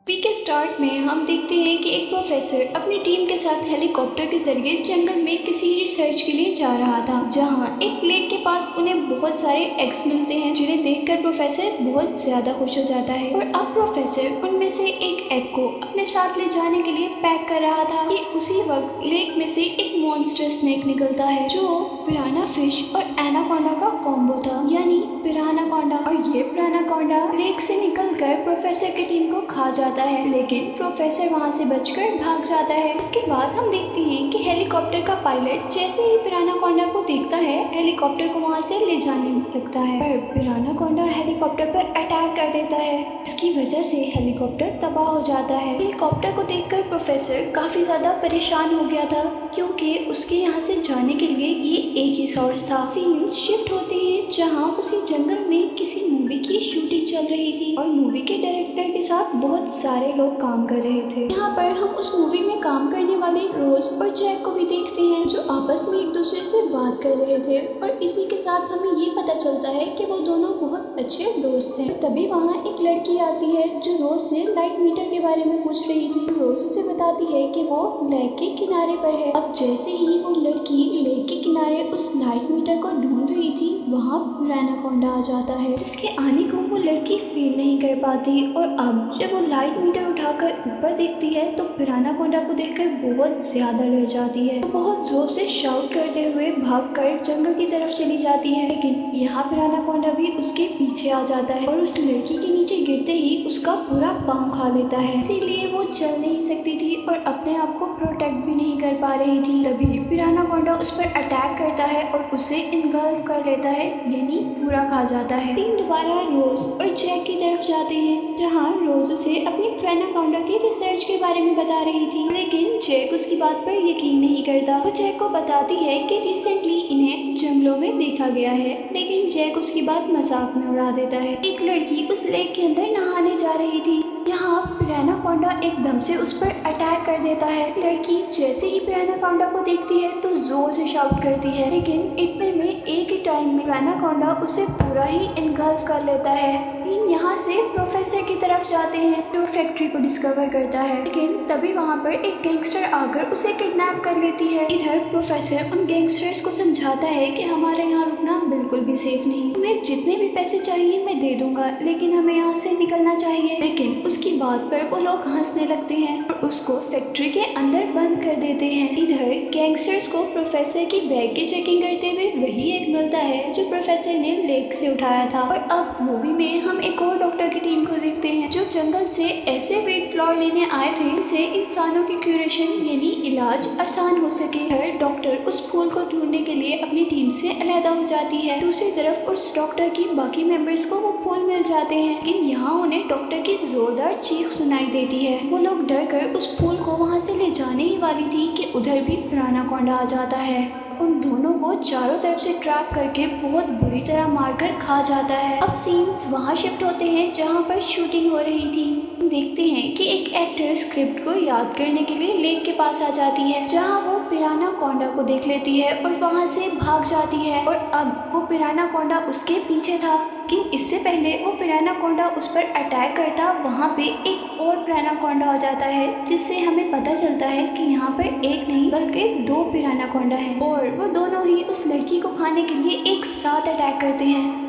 Movie के start में हम देखते हैं कि एक प्रोफेसर अपनी टीम के साथ हेलीकॉप्टर के जरिए जंगल में किसी रिसर्च के लिए जा रहा था, जहां एक लेक के पास उन्हें बहुत सारे एग्स मिलते हैं, जिन्हें देखकर प्रोफेसर बहुत ज्यादा खुश हो जाता है। और अब प्रोफेसर उनमें से एक एग को अपने साथ ले जाने के लिए पैक कर रहा था कि उसी वक्त लेक में से एक मॉन्स्टर स्नेक निकलता है, जो पिराना फिश और एनाकोंडा का कॉम्बो था, यानी पिरानाकोंडा। और ये पिरानाकोंडा लेक से निकलकर प्रोफेसर की टीम को खा जाता है, लेकिन प्रोफेसर वहां से बचकर भाग जाता है। इसके बाद हम देखते हैं कि हेलीकॉप्टर का पायलट जैसे ही पिरानाकोंडा को देखता है, हेलीकॉप्टर को वहां से ले जाने लगता है, पर पिरानाकोंडा हेलीकॉप्टर पर अटैक कर देता है। इसकी वजह से हेलीकॉप्टर तबाह हो जाता है। हेलीकॉप्टर को देखकर प्रोफेसर काफी ज्यादा परेशान हो गया था, क्योंकि उसके यहाँ से जाने के लिए ये एक ही सोर्स था। सीन्स शिफ्ट होते हैं जहाँ उसी जंगल में किसी मूवी की शूटिंग चल रही थी और मूवी के डायरेक्टर के साथ बहुत सारे लोग काम कर रहे थे। यहाँ पर हम उस मूवी में काम करने वाले रोज और जैक को भी देखते हैं, जो आपस में एक दूसरे से बात कर रहे थे। और इसी के साथ हमें ये पता चलता है कि वो दोनों बहुत अच्छे दोस्त हैं। तभी वहाँ एक लड़की आती है जो रोज से लाइट मीटर के बारे में पूछ रही थी। रोज उसे बताती है कि वो लेक के किनारे पर है। अब जैसे ही वो लड़की लेक के किनारे उस लाइट मीटर को ढूंढ रही थी, वहाँ पिरानाकोंडा आ जाता है, जिसके आने को वो लड़की फील नहीं कर पाती। और अब जब वो लाइट मीटर उठाकर ऊपर देखती है तो पिरानाकोंडा को देखकर बहुत ज्यादा डर जाती है। वो बहुत जोर से शाउट करते हुए भागकर जंगल की तरफ चली जाती है, लेकिन यहाँ पिरानाकोंडा भी उसके पीछे आ जाता है और उस लड़की के नीचे गिरते ही उसका पूरा पाँव खा लेता है। इसीलिए वो चल नहीं सकती थी और अपने आप को प्रोटेक्ट भी नहीं कर पा रही थी। तभी पिरानाकोंडा उस पर अटैक करता है और उसे इनगल्फ कर लेता है, यानी पूरा खा जाता है। तीन दोबारा रोज और जैक की तरफ जाते हैं, जहाँ रोज उसे अपनी पिरानाकोंडा की रिसर्च के बारे में बता रही थी, लेकिन जैक उसकी बात पर यकीन नहीं करता। वो जैक को बताती है कि रिसेंटली इन्हें जंगलों में देखा गया है, लेकिन जैक उसकी बात मजाक में उड़ा देता है। एक लड़की उस लेक के अंदर नहाने जा रही थी, यहाँ पिरानाकोंडा एकदम से उस पर अटैक कर देता है। लड़की जैसे ही पिरानाकोंडा को देखती है तो जोर से शाउट करती है, लेकिन इतने में एक ही टाइम में पिरानाकोंडा उसे पूरा ही इनगल्फ कर लेता है। यहाँ से प्रोफेसर की तरफ जाते हैं, जो फैक्ट्री को डिस्कवर करता है, लेकिन तभी वहाँ पर एक गैंगस्टर आकर उसे किडनैप कर लेती है। इधर प्रोफेसर उन गैंगस्टर्स को समझाता है कि हमारे यहाँ रुकना बिल्कुल भी सेफ नहीं, हमें जितने भी पैसे चाहिए मैं दे दूंगा, लेकिन हमें यहाँ से निकलना चाहिए। लेकिन उसकी बात पर वो लोग हंसने लगते हैं और उसको फैक्ट्री के अंदर बंद कर देते हैं। इधर गैंगस्टर्स को प्रोफेसर की बैग की चेकिंग करते हुए वही एक मिलता है जो प्रोफेसर ने लेक से उठाया था। और अब मूवी में हम एक और डॉक्टर की टीम को देखते हैं, जो जंगल से ऐसे वीट फ्लावर लेने आए थे जिनसे इंसानों की क्यूरेशन यानी इलाज आसान हो सके। हर डॉक्टर उस फूल को ढूंढने के लिए अपनी टीम से अलहदा हो जाती है। दूसरी तरफ उस डॉक्टर की बाकी मेंबर्स को वो फूल मिल जाते हैं, लेकिन यहाँ उन्हें डॉक्टर की जोरदार चीख सुनाई देती है। वो लोग डर कर उस फूल को वहाँ से ले जाने ही वाली थी कि उधर भी पिरानाकोंडा आ जाता है। उन दोनों को चारों तरफ से ट्रैप करके बहुत बुरी तरह मारकर खा जाता है। अब सीन्स वहाँ शिफ्ट होते हैं जहाँ पर शूटिंग हो रही थी। देखते हैं कि एक एक्टर स्क्रिप्ट को याद करने के लिए लेक के पास आ जाती है, जहाँ वो पिरानाकोंडा को देख लेती है और वहाँ से भाग जाती है। और अब वो पिरानाकोंडा उसके पीछे था, लेकिन इससे पहले वो पिरानाकोंडा उस पर अटैक करता, वहाँ पे एक और पिरानाकोंडा आ जाता है, जिससे हमें पता चलता है कि यहाँ पर एक नहीं बल्कि दो पिरानाकोंडा हैं और वो दोनों ही उस लड़की को खाने के लिए एक साथ अटैक करते हैं,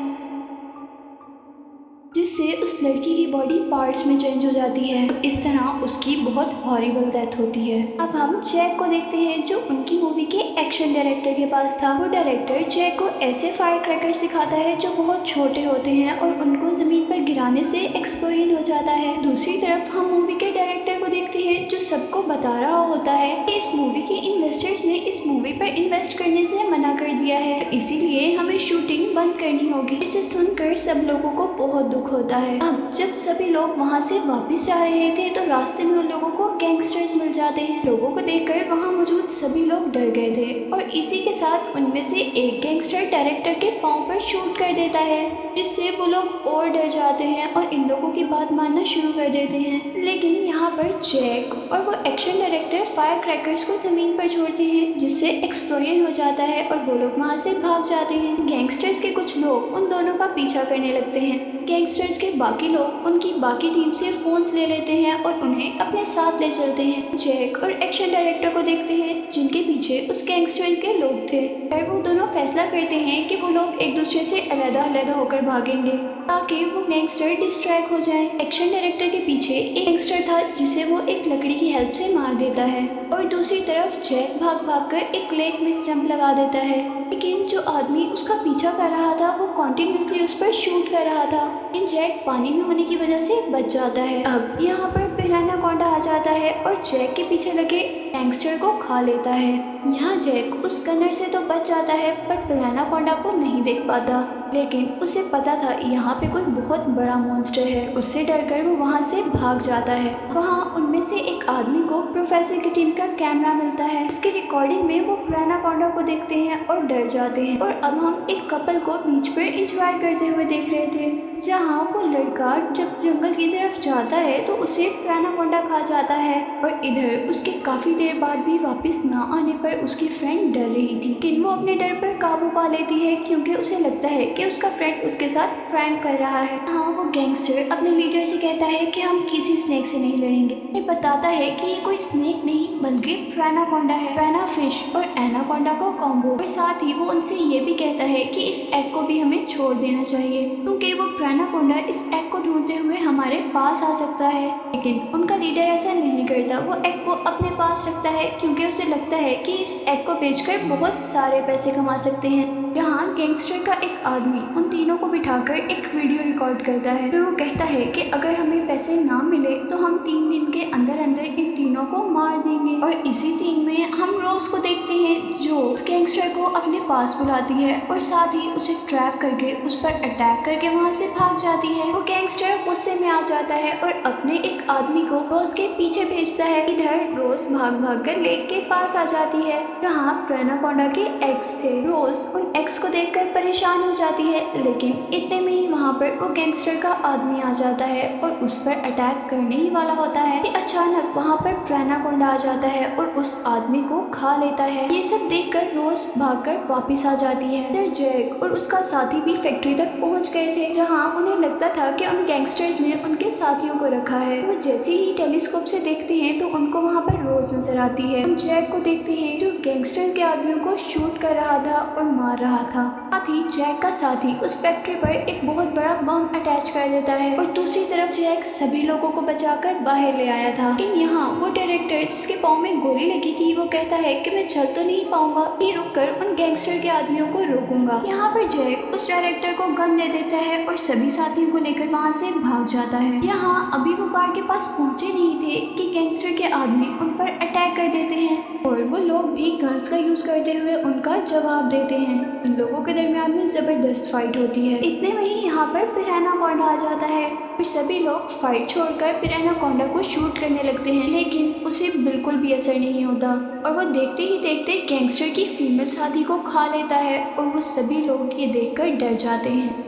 जिससे उस लड़की की बॉडी पार्ट्स में चेंज हो जाती है। इस तरह उसकी बहुत हॉरिबल डेथ होती है। अब हम जैक को देखते हैं, जो उनकी मूवी के एक्शन डायरेक्टर के पास था। वो डायरेक्टर जैक को ऐसे फायर क्रैकर्स दिखाता है जो बहुत छोटे होते हैं और उनको जमीन पर गिराने से एक्सप्लोजन हो जाता है। दूसरी तरफ हम मूवी के डायरेक्टर को देखते हैं, जो सबको बता रहा होता है कि इस मूवी के इन्वेस्टर्स ने इस मूवी पर इन्वेस्ट करने से मना कर दिया है, इसीलिए हमें शूटिंग बंद करनी होगी। इसे सुनकर सब लोगों को बहुत दुख होता है। अब जब सभी लोग वहाँ से वापस जा रहे थे तो रास्ते में उन लोगों को गैंगस्टर्स मिल जाते हैं। लोगों को देखकर वहाँ मौजूद सभी लोग डर गए थे और इसी के साथ उनमें से एक गैंगस्टर डायरेक्टर के पाँव पर शूट कर देता है। जिससे वो लोग और डर जाते हैं और इन लोगों की बात मानना शुरू कर देते हैं। लेकिन यहाँ पर जैक और वो एक्शन डायरेक्टर फायर क्रैकर्स को जमीन पर छोड़ते हैं, जिससे एक्सप्लोजन हो जाता है और वो लोग वहाँ से भाग जाते हैं। गैंगस्टर्स के कुछ लोग उन दोनों का पीछा करने लगते हैं। गैंगस्टर्स के बाकी लोग उनकी बाकी टीम से फोन्स ले लेते हैं और उन्हें अपने साथ ले चलते हैं। जैक और एक्शन डायरेक्टर को देखते हैं जिनके पीछे उस गैंगस्टर के लोग थे। फिर वो दोनों फैसला करते हैं कि वो लोग एक दूसरे से अलग-अलग होकर भागेंगे ताकि वो गैंगस्टर डिस्ट्रैक्ट हो जाए। एक्शन डायरेक्टर के पीछे एक गैंगस्टर था जिसे वो एक लकड़ी की हेल्प से मार देता है और दूसरी तरफ जैक भाग भाग कर एक लेक में जंप लगा देता है। लेकिन जो आदमी उसका पीछा कर रहा था वो कॉन्टिन्यूसली उस पर शूट कर रहा था, लेकिन जैक पानी में होने की वजह से बच जाता है। अब यहाँ पर पिरान्हाकोंडा आ जाता है और जैक के पीछे लगे गैंगस्टर को खा लेता है। यहाँ जैक उस गनर से तो बच जाता है पर पिरान्हाकोंडा को नहीं देख पाता, लेकिन उसे पता था यहाँ पे कोई बहुत बड़ा मॉन्स्टर है। उससे डरकर वो वहाँ से भाग जाता है। वहाँ उनमें से एक आदमी को प्रोफेसर की टीम का कैमरा मिलता है। उसकी रिकॉर्डिंग में वो पिरान्हाकोंडा को देखते हैं और डर जाते हैं। और अब हम एक कपल को बीच पर एंजॉय करते हुए देख रहे थे, जहाँ वो लड़का जब जंगल की तरफ जाता है तो उसे पिरान्हाकोंडा खा जाता है और इधर उसके काफी देर बाद भी वापस ना आने पर उसकी फ्रेंड डर रही थी, लेकिन वो अपने डर पर काबू पा लेती है क्योंकि उसे लगता है कि उसका फ्रेंड उसके साथ प्रैंक कर रहा है। हाँ, वो गैंगस्टर अपने लीडर से कहता है कि हम किसी स्नेक से नहीं लड़ेंगे। ये बताता है कि ये कोई स्नेक नहीं बल्कि पिरान्हाकोंडा है, पिरान्हा फिश और एनाकोंडा का कॉम्बो। और साथ ही वो उनसे ये भी कहता है कि इस एग को भी हमें छोड़ देना चाहिए क्योंकि वो पिरान्हाकोंडा इस एग को ढूंढते हुए हमारे पास आ सकता है। लेकिन उनका लीडर ऐसा नहीं करता, वो एग को अपने पास रखता है क्योंकि उसे लगता है कि इस एग को बेचकर बहुत सारे पैसे कमा सकते हैं। यहाँ गैंगस्टर का एक आदमी उन तीनों को बिठाकर एक वीडियो रिकॉर्ड करता है। फिर वो कहता है कि अगर हमें पैसे ना मिले तो हम 3 दिन के अंदर अंदर इन तीनों को मार देंगे। और इसी सीन में हम रोज को देखते हैं जो उस गैंगस्टर को अपने पास बुलाती है और साथ ही उसे ट्रैप करके उस पर अटैक करके वहाँ से भाग जाती है। वो गैंगस्टर गुस्से में आ जाता है और अपने एक आदमी को रोज के पीछे भेजता है। इधर रोज भाग भाग कर लेक के पास आ जाती है जहाँ पिरान्हाकोंडा के एग्स थे। रोज उन एग्स को देखकर परेशान हो जाती है, लेकिन इतने में ही वहाँ पर वो गैंगस्टर का आदमी आ जाता है और उस पर अटैक करने ही वाला होता है कि अचानक वहाँ पर पिरान्हाकोंडा आ जाता है और उस आदमी को खा लेता है। ये सब देखकर रोज भागकर वापस आ जाती है। फिर जैक और उसका साथी भी फैक्ट्री तक पहुँच गए थे जहाँ उन्हें लगता था कि उन गैंगस्टर्स ने उनके साथियों को रखा है। वो जैसे ही टेलीस्कोप से देखते हैं तो उनको वहाँ पर रोज नजर आती है। हम जैक को देखते हैं जो गैंगस्टर के आदमियों को शूट कर रहा था और मार रहा था। साथ ही जैक का साथी उस फैक्ट्री पर एक बहुत बड़ा बम अटैच कर देता है और दूसरी तरफ जैक सभी लोगों को बचाकर बाहर ले आया था। लेकिन यहाँ वो डायरेक्टर जिसके पाँव में गोली लगी थी वो कहता है कि मैं चल तो नहीं पाऊंगा, ही रुककर उन गैंगस्टर के आदमियों को रोकूंगा। यहाँ पर जैक उस डायरेक्टर को गन दे देता है और सभी साथियों को लेकर वहाँ से भाग जाता है। यहाँ अभी वो कार के पास पहुँचे नहीं थे कि गैंगस्टर के आदमी उन पर अटैक कर देते हैं और वो लोग भी गन्स का यूज करते हुए उनका जवाब देते हैं। इन लोगों के दरमियान में जबरदस्त फाइट होती है। इतने में ही यहाँ पर पिरान्हाकोंडा आ जाता है। फिर सभी लोग फाइट छोड़कर पिरान्हाकोंडा को शूट करने लगते हैं, लेकिन उसे बिल्कुल भी असर नहीं होता और वो देखते ही देखते गैंगस्टर की फीमेल साथी को खा लेता है और वो सभी लोग ये देखकर डर जाते हैं।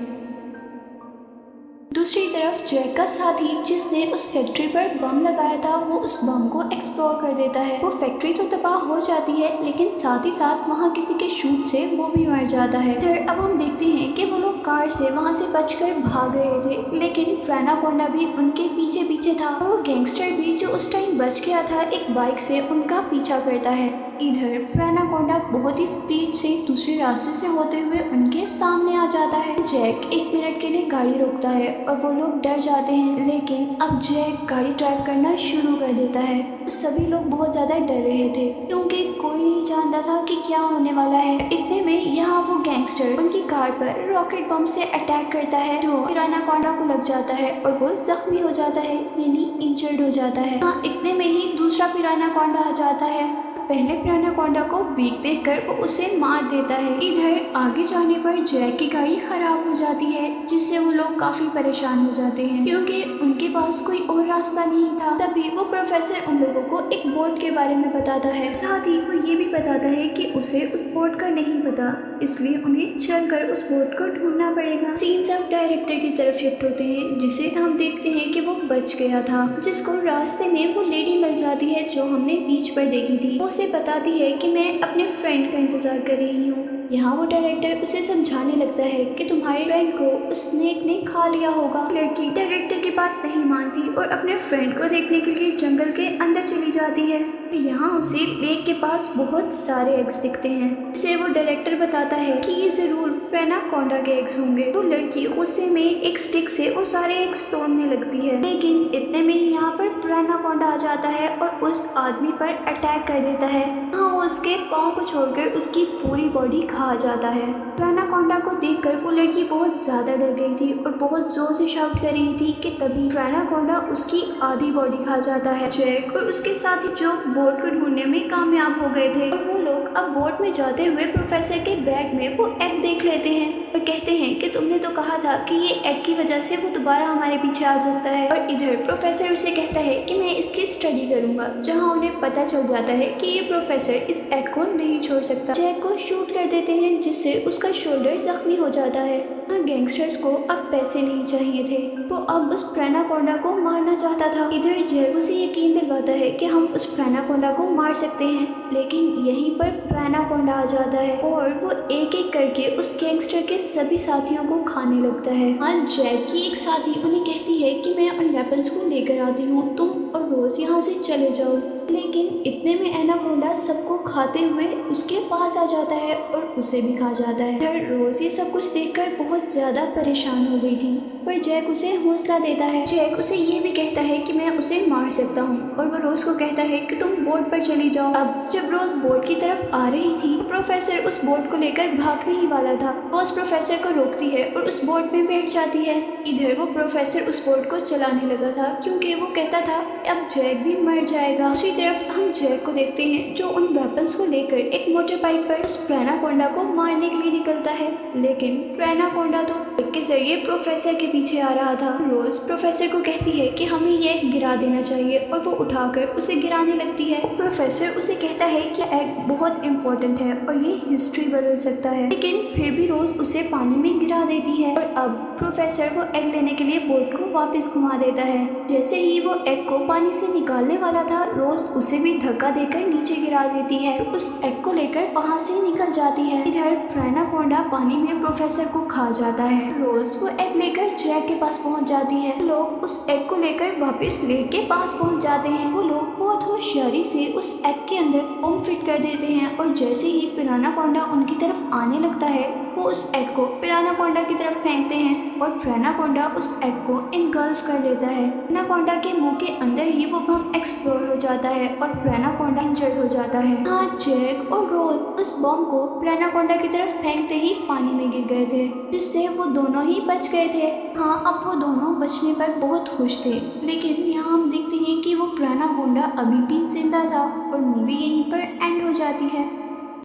दूसरी तरफ जैक का साथी जिसने उस फैक्ट्री पर बम लगाया था वो उस बम को एक्सप्लोर कर देता है। वो फैक्ट्री तो तबाह हो जाती है लेकिन साथ ही साथ वहाँ किसी के शूट से वो भी मर जाता है। फिर अब हम देखते हैं कि वो लोग कार से वहाँ से बचकर भाग रहे थे, लेकिन पिरान्हाकोंडा भी उनके पीछे पीछे था और वो गैंगस्टर भी जो उस टाइम बच गया था एक बाइक से उनका पीछा करता है। इधर पिरान्हाकोंडा बहुत ही स्पीड से दूसरे रास्ते से होते हुए उनके सामने आ जाता है। जैक 1 मिनट के लिए गाड़ी रोकता है और वो लोग डर जाते हैं, लेकिन अब जैक गाड़ी ड्राइव करना शुरू कर देता है। सभी लोग बहुत ज़्यादा डर रहे थे क्योंकि कोई नहीं जानता था कि क्या होने वाला है। इतने में यहाँ वो गैंगस्टर उनकी कार पर रॉकेट बम से अटैक करता है जो पिरान्हाकोंडा को लग जाता है और वो जख्मी हो जाता है, यानी इंजर्ड हो जाता है। हाँ, इतने में ही दूसरा पिरान्हाकोंडा आ जाता है। पहले प्रानाकोंडा को वीक देखकर वो उसे मार देता है। इधर आगे जाने पर जैक की गाड़ी खराब हो जाती है, जिससे वो लोग काफी परेशान हो जाते हैं क्योंकि उनके पास कोई और रास्ता नहीं था। तभी वो प्रोफेसर उन लोगों को एक बोट के बारे में बताता है, साथ ही वो ये भी बताता है कि उसे उस बोट का नहीं पता, इसलिए उन्हें चलकर उस बोट को ढूंढना पड़ेगा। सीन सब डायरेक्टर की तरफ शिफ्ट होते हैं, जिसे हम देखते हैं कि वो बच गया था, जिसको रास्ते में वो लेडी मिल जाती है जो हमने बीच पर देखी थी। वो उसे बताती है कि मैं अपने फ्रेंड का इंतजार कर रही हूँ। यहाँ वो डायरेक्टर उसे समझाने लगता है कि तुम्हारे फ्रेंड को उस स्नेक ने खा लिया होगा। लड़की डायरेक्टर की बात नहीं मानती और अपने फ्रेंड को देखने के लिए जंगल के अंदर चली जाती है। यहाँ उसे लेक के पास बहुत सारे एग्स दिखते हैं, जिसे वो डायरेक्टर बताता है कि ये जरूर प्रानाकोंडा के एग्स होंगे। तो लड़की गुस्से में एक स्टिक से वो सारे एग्स तोड़ने लगती है, लेकिन इतने में ही यहाँ पर प्रानाकोंडा आ जाता है और उस आदमी पर अटैक कर देता है। हाँ, वो उसके पाँव को छोड़कर उसकी पूरी बॉडी खा जाता है। प्रानाकोंडा को देखकर वो लड़की बहुत ज्यादा डर गई थी और बहुत जोर से शाउट कर रही थी कि तभी प्रानाकोंडा उसकी आधी बॉडी खा जाता है। जैक और उसके साथी जो बोट को ढूंढने में कामयाब हो गए थे और वो लोग अब बोट में जाते हुए प्रोफेसर के बैग में वो एग देख लेते हैं और कहते हैं कि तुमने तो कहा था कि ये एग की वजह से वो दोबारा हमारे पीछे आ सकता है। और इधर प्रोफेसर उसे कहता है कि मैं इसकी स्टडी करूंगा, जहां उन्हें पता चल जाता है कि ये प्रोफेसर इस एग को नहीं छोड़ सकता। जैक को शूट कर देते हैं, जिससे उसका शोल्डर जख्मी हो जाता है। गैंगस्टर्स को अब पैसे नहीं चाहिए थे, वो अब उस प्रानाकोंडा को मारना चाहता था। इधर जैक उसे यकीन दिलवाता है कि हम उस प्रानाकोंडा को मार सकते हैं, लेकिन यहीं पर प्रानाकोंडा आ जाता है और वो एक एक करके उस गैंगस्टर के सभी साथियों को खाने लगता है। हाँ, जैक की एक साथी उन्हें कहती है कि मैं उन वेपन्स को लेकर आती हूँ, तुम और रोज यहाँ से चले जाओ। लेकिन इतने में एनाकोंडा सबको खाते हुए उसके पास आ जाता है और उसे भी खा जाता है। रोज ये सब कुछ देखकर बहुत ज्यादा परेशान हो गई थी, पर जैक उसे हौसला देता है। जैक उसे ये भी कहता है कि मैं उसे मार सकता हूँ और वो रोज को कहता है कि तुम बोट पर चली जाओ। अब जब रोज बोट की तरफ आ रही थी, प्रोफेसर उस बोट को लेकर भागने ही वाला था। रोज प्रोफेसर को रोकती है और उस बोट में बैठ जाती है। इधर वो प्रोफेसर उस बोट को चलाने लगा था क्योंकि वो कहता था अब जैक भी मर जाएगा। दूसरी तरफ हम जैक को देखते हैं जो उन वेपन्स को लेकर एक मोटर बाइक पर उस प्रानाकोंडा को मारने के लिए निकलता है, लेकिन प्रानाकोंडा तो बाइक के जरिए प्रोफेसर के पीछे आ रहा था। रोज प्रोफेसर को कहती है कि हमें ये एग गिरा देना चाहिए और वो उठाकर उसे गिराने लगती है। प्रोफेसर उसे कहता है कि एग बहुत इम्पोर्टेंट है और ये हिस्ट्री बदल सकता है, लेकिन फिर भी रोज उसे पानी में गिरा देती है और अब प्रोफेसर वो एग लेने के लिए बोट को वापस घुमा देता है। जैसे ही वो एग को पानी से निकालने वाला था, रोज उसे भी धक्का देकर नीचे गिरा देती है, उस एग को लेकर वहाँ से निकल जाती है। इधर प्रानाकोंडा पानी में प्रोफेसर को खा जाता है। रोज वो एग लेकर जैक के पास पहुँच जाती है। लोग उस एग को लेकर वापस लेक के पास पहुँच जाते हैं। वो लोग बहुत होशियारी से उस एग के अंदर बम फिट कर देते हैं और जैसे ही प्रानाकोंडा उनकी तरफ आने लगता है, वो उस एग को प्रानाकोंडा की तरफ फेंकते हैं और प्रानाकोंडा उस एग को इनगल्फ कर लेता है। प्रानाकोंडा के मुंह के अंदर ही वो बम एक्सप्लोड हो जाता है और प्रानाकोंडा इंजर्ड हो जाता है। हाँ, जैक और रोज उस बम को प्रानाकोंडा की तरफ फेंकते ही पानी में गिर गए थे, जिससे वो दोनों ही बच गए थे। हाँ, अब वो दोनों बचने पर बहुत खुश थे, लेकिन यहाँ हम देखते हैं कि वो प्रानाकोंडा अभी भी जिंदा था और मूवी यहीं पर एंड हो जाती है।